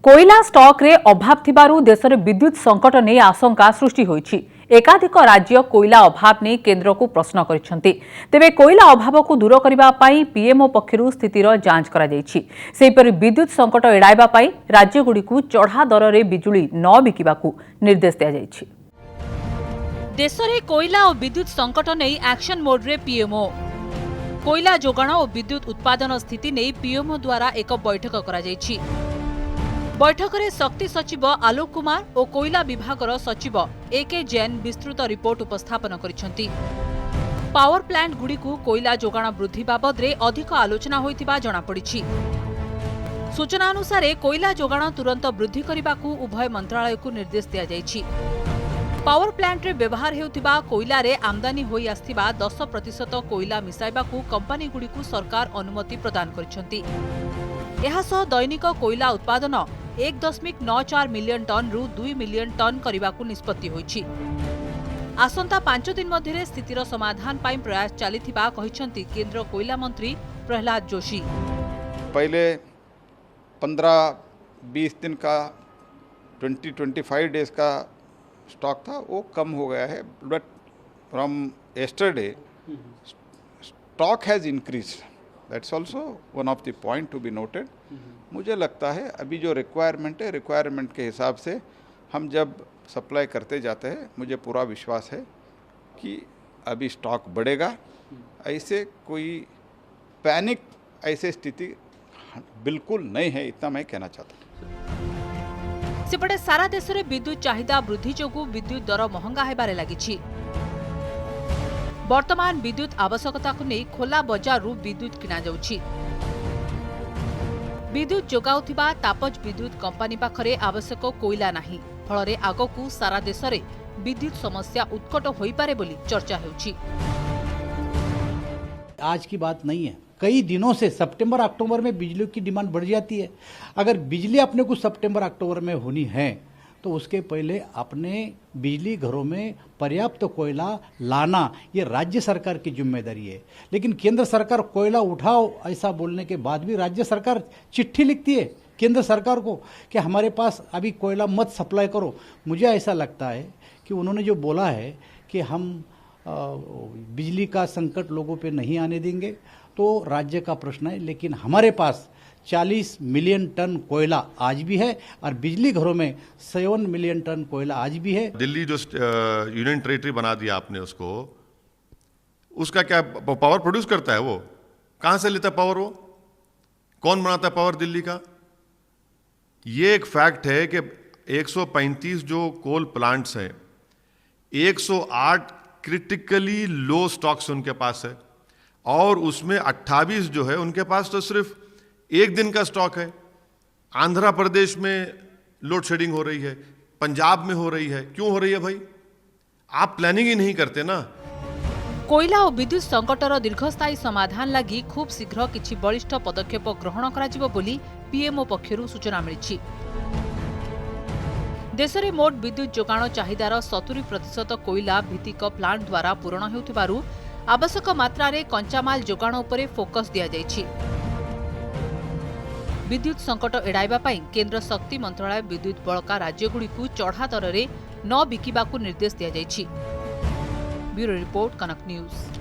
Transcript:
कोयला स्टॉक रे अभाव थिबारु देश में विद्युत संकट नहीं आशंका सृष्टि होईछि। एकाधिक राज्य कोयला अभाव नहीं केन्द्र को प्रश्न करिसेंति। तेबे कोयला अभाव को दूर करबा पई पीएमओ पक्षरु स्थितिर जांच करा जायछि। सेहिपरि विद्युत संकट एड़ाइबा पई राज्य गुड़िकु चढ़ा दर रे बिजुली न बिकिबाकू निर्देश दिया जायछि। देश में कोयला और विद्युत संकट नहीं एक्शन मोड रे पीएमओ कोयला जोगाण और विद्युत उत्पादन स्थिति नहीं पीएमओ द्वारा एक बैठक करा जायछि। बैठक में शक्ति सचिव आलोक कुमार और कोयला विभागर सचिव एके जैन विस्तृत रिपोर्ट उपस्थापन करिसेंति। पावर प्लांट गुड़िकु कोयला जोगाण वृद्धि बाबद रे अधिक आलोचना होइतिबा जणा पड़िछि। सूचना अनुसार कोयला जोगाण तुरंत वृद्धि करबाकू उभय मंत्रालय को निर्देश दिया जायछि। पावर प्लांट रे व्यवहार हेउतिबा कोयला रे आमदानी होई आस्थिबा 10% कोयला मिसाइबाकू कंपनी गुड़िकु सरकार अनुमति प्रदान करिसेंति। एहा सह दैनिक कोयला उत्पादन 1.94 मिलियन टन रु 2 मिलियन टन करबाकू निष्पत्ति होईछि। आसंता 5 दिन मध्य स्थितिर समाधान पाई प्रयास चलिथिबा कहिसेंति केंद्र कोयला मंत्री प्रहलाद जोशी। पहले 15-20 दिन का 20-25 डेज का स्टॉक था, वो कम हो गया है, but from yesterday stock has increased. That's also one of the point to be noted. मुझे लगता है अभी जो रिक्वायरमेंट है, रिक्वायरमेंट के हिसाब से हम जब सप्लाई करते जाते हैं, मुझे पूरा विश्वास है कि अभी स्टॉक बढ़ेगा। ऐसे कोई पैनिक ऐसे स्थिति बिल्कुल नहीं है, इतना मैं कहना चाहता हूँ। सेपटे सारा देश में विद्युत चाहिदा वृद्धि जोगु विद्युत दर महंगा हेबारे लागिछि। वर्तमान विद्युत आवश्यकता को नहीं खोला बजार विद्युत किना जाउछि। विद्युत जोगाउथिबा तापज विद्युत कंपनी पाखरे आवश्यक कोयला नाही, फलरे आगकू सारा देश में विद्युत समस्या उत्कट होई पारे बोली चर्चा हेउछि। आज की बात नहीं है, कई दिनों से सितंबर अक्टूबर में बिजली की डिमांड बढ़ जाती है। अगर बिजली अपने को सितंबर अक्टूबर में होनी है तो उसके पहले अपने बिजली घरों में पर्याप्त कोयला लाना ये राज्य सरकार की जिम्मेदारी है। लेकिन केंद्र सरकार कोयला उठाओ ऐसा बोलने के बाद भी राज्य सरकार चिट्ठी लिखती है केंद्र सरकार को कि हमारे पास अभी कोयला मत सप्लाई करो। मुझे ऐसा लगता है कि उन्होंने जो बोला है कि हम बिजली का संकट लोगों पे नहीं आने देंगे, तो राज्य का प्रश्न है। लेकिन हमारे पास 40 मिलियन टन कोयला आज भी है और बिजली घरों में 7 मिलियन टन कोयला आज भी है। दिल्ली जो यूनियन टेरिटरी बना दिया आपने उसको, उसका क्या पावर प्रोड्यूस करता है? वो कहां से लेता है पावर? वो कौन बनाता है पावर दिल्ली का? ये एक फैक्ट है कि 135 जो कोल प्लांट्स हैं, 108 क्रिटिकली लो स्टॉक्स उनके पास है और उसमें 28 जो है उनके पास तो सिर्फ एक दिन का स्टॉक है। आंध्र प्रदेश में लोड शेडिंग हो रही है, पंजाब में हो रही है। क्यों हो रही है भाई? आप प्लानिंग ही नहीं करते ना। कोयला और विद्युत संकटर दीर्घस्थायी समाधान लगी खूब शीघ्र किछि बलिष्ठ पदक्षेप ग्रहण कराजिबो बोली पीएमओ पक्षरु सूचना मिलिछि। देश में मोट विद्युत जोगाण चाहिदार 70% कोयला भित्तिक प्लांट द्वारा पूरण हेउथिबारु आवश्यक मात्रा रे कंचामाल जोगाण उपरे फोकस दिया जायछि। विद्युत संकट एड़ाइबा पई केंद्र शक्ति मंत्रालय विद्युत बळका राज्यगुड़िकु चढ़ा दर रे न बिकिबाकू निर्देश दिया जायछि। ब्यूरो रिपोर्ट, कनक न्यूज।